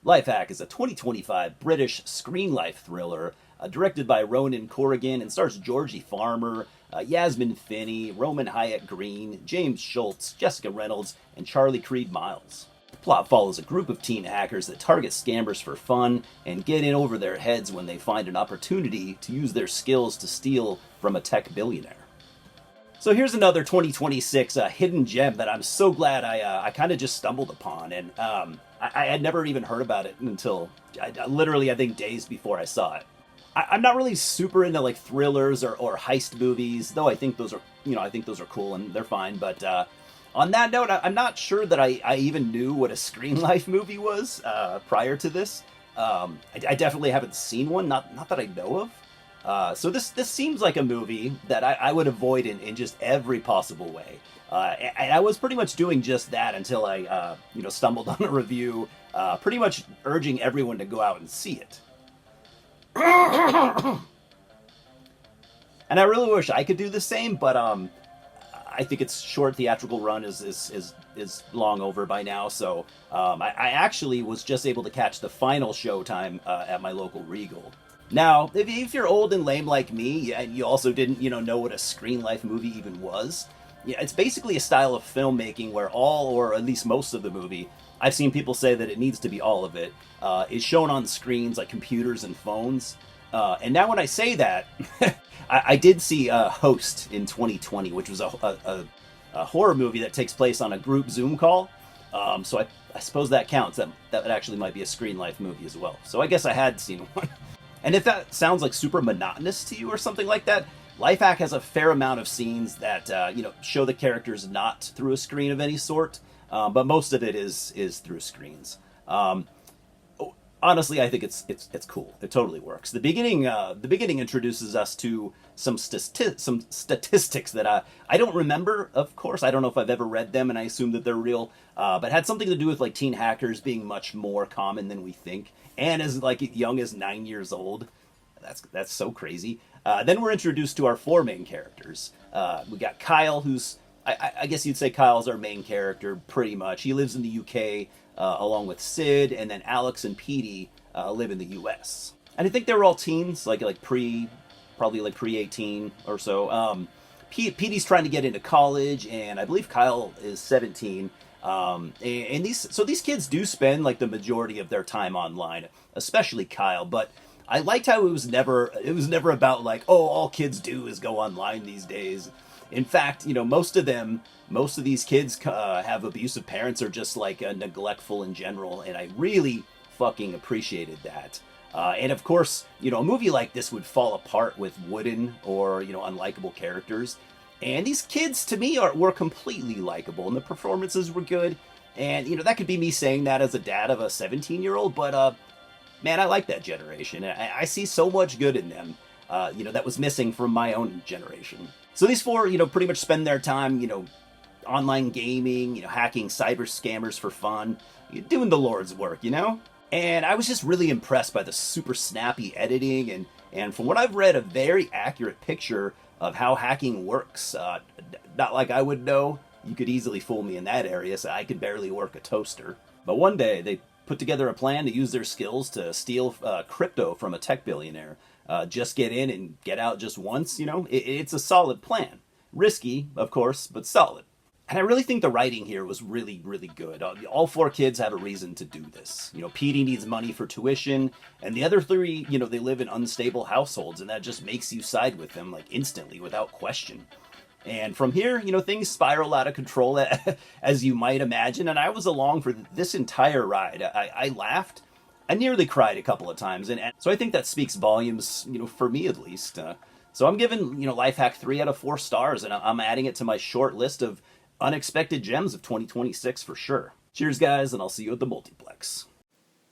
Lifehack is a 2025 British Screenlife thriller directed by Ronan, Corrigan, and stars Georgie Farmer, Yasmin, Finney, Roman Hayeck-Green, James Scholz, Jessica Reynolds, and Charlie Creed Miles. The plot follows a group of teen hackers that target scammers for fun and get in over their heads when they find an opportunity to use their skills to steal from a tech billionaire. So here's another 2026 hidden gem that I'm so glad I kind of just stumbled upon, and I had never even heard about it until literally I think days before I saw it. I'm not really super into like thrillers or heist movies, though I think those are I think those are cool and they're fine. But on that note, I'm not sure that I even knew what a Screenlife movie was prior to this. I definitely haven't seen one, not that I know of. So this seems like a movie that I would avoid in just every possible way. And I was pretty much doing just that until I stumbled on a review, pretty much urging everyone to go out and see it. And I really wish I could do the same, but I think its short theatrical run is long over by now. So I actually was just able to catch the final showtime at my local Regal. Now, if you're old and lame like me, and you also didn't, know what a Screenlife movie even was, it's basically a style of filmmaking where all, or at least most of the movie, I've seen people say that it needs to be all of it, is shown on screens like computers and phones. And now when I say that, I did see Host in 2020, which was a horror movie that takes place on a group Zoom call. So I suppose that counts. That actually might be a Screenlife movie as well. So I guess I had seen one. And if that sounds like super monotonous to you or something like that, Lifehack has a fair amount of scenes that show the characters not through a screen of any sort, but most of it is through screens. Honestly, I think it's cool. It totally works. The beginning introduces us to some statistics that I don't remember. Of course, I don't know if I've ever read them, and I assume that they're real. But had something to do with like teen hackers being much more common than we think, and as like young as 9 years old. That's so crazy. Then we're introduced to our four main characters. We got Kyle, who's I guess you'd say Kyle's our main character, pretty much. He lives in the UK along with Sid, and then Alex and Petey live in the US. And I think they were all teens, probably pre-18 or so. Petey's trying to get into college, and I believe Kyle is 17. And these kids do spend like the majority of their time online, especially Kyle. But I liked how it was never about like, oh, all kids do is go online these days. In fact, most of these kids have abusive parents or just like neglectful in general, and I really fucking appreciated that. And of course, a movie like this would fall apart with wooden or unlikable characters, and these kids to me were completely likable, and the performances were good. And that could be me saying that as a dad of a 17-year-old, but man, I like that generation. I see so much good in them, that was missing from my own generation. So these four, pretty much spend their time, online gaming, hacking cyber scammers for fun, doing the Lord's work, And I was just really impressed by the super snappy editing and from what I've read, a very accurate picture of how hacking works. Not like I would know. You could easily fool me in that area, so I could barely work a toaster. But one day, they put together a plan to use their skills to steal crypto from a tech billionaire. Just get in and get out just once, it's a solid plan. Risky, of course, but solid. And I really think the writing here was really, really good. All four kids have a reason to do this. Petey needs money for tuition, and the other three, they live in unstable households, and that just makes you side with them, like, instantly, without question. And from here, things spiral out of control, as you might imagine, and I was along for this entire ride. I laughed. I nearly cried a couple of times, and so I think that speaks volumes, for me at least. So I'm giving, Lifehack 3 out of 4 stars, and I'm adding it to my short list of unexpected gems of 2026 for sure. Cheers, guys, and I'll see you at the multiplex.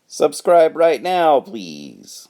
Subscribe right now, please.